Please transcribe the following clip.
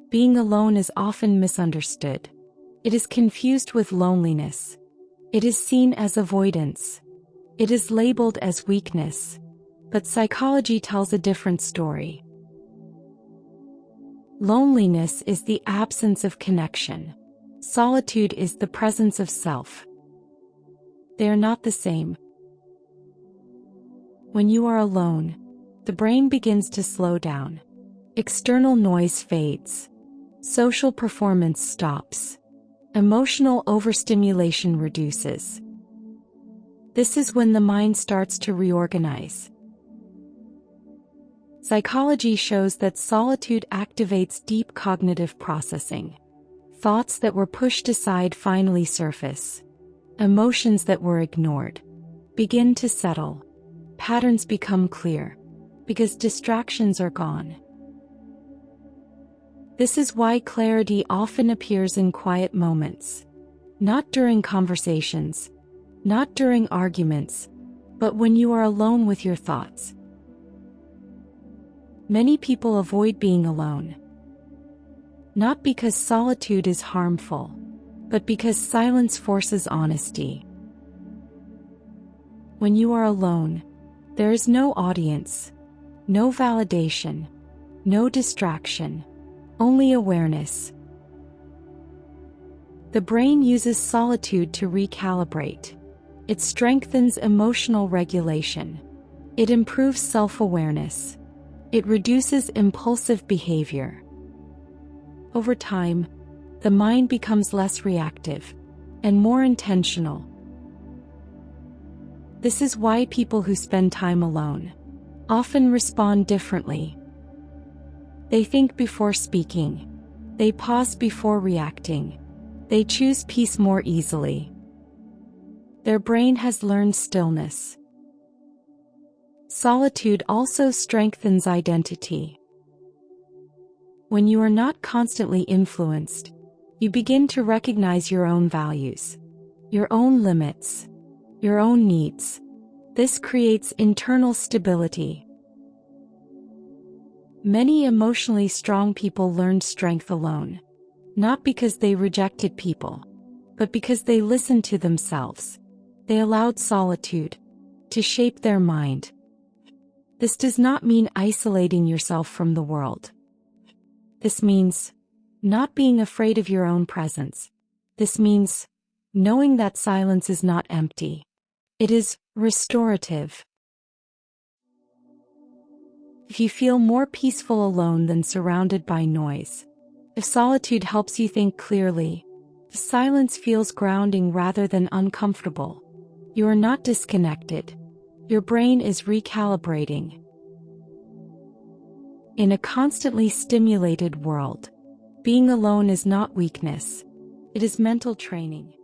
Being alone is often misunderstood. It is confused with loneliness. It is seen as avoidance. It is labeled as weakness. But psychology tells a different story. Loneliness is the absence of connection. Solitude is the presence of self. They are not the same. When you are alone, the brain begins to slow down. External noise fades. Social performance stops. Emotional overstimulation reduces. This is when the mind starts to reorganize. Psychology shows that solitude activates deep cognitive processing. Thoughts that were pushed aside finally surface. Emotions that were ignored begin to settle. Patterns become clear because distractions are gone. This is why clarity often appears in quiet moments. Not during conversations, not during arguments, but when you are alone with your thoughts. Many people avoid being alone. Not because solitude is harmful, but because silence forces honesty. When you are alone, there is no audience, no validation, no distraction, only awareness. The brain uses solitude to recalibrate. It strengthens emotional regulation. It improves self-awareness. It reduces impulsive behavior. Over time, the mind becomes less reactive and more intentional. This is why people who spend time alone often respond differently. They think before speaking. They pause before reacting. They choose peace more easily. Their brain has learned stillness. Solitude also strengthens identity. When you are not constantly influenced, you begin to recognize your own values, your own limits, your own needs. This creates internal stability. Many emotionally strong people learned strength alone, not because they rejected people, but because they listened to themselves. They allowed solitude to shape their mind. This does not mean isolating yourself from the world. This means not being afraid of your own presence. This means knowing that silence is not empty. It is restorative. If you feel more peaceful alone than surrounded by noise, if solitude helps you think clearly, if silence feels grounding rather than uncomfortable, you are not disconnected. Your brain is recalibrating. In a constantly stimulated world, being alone is not weakness. It is mental training.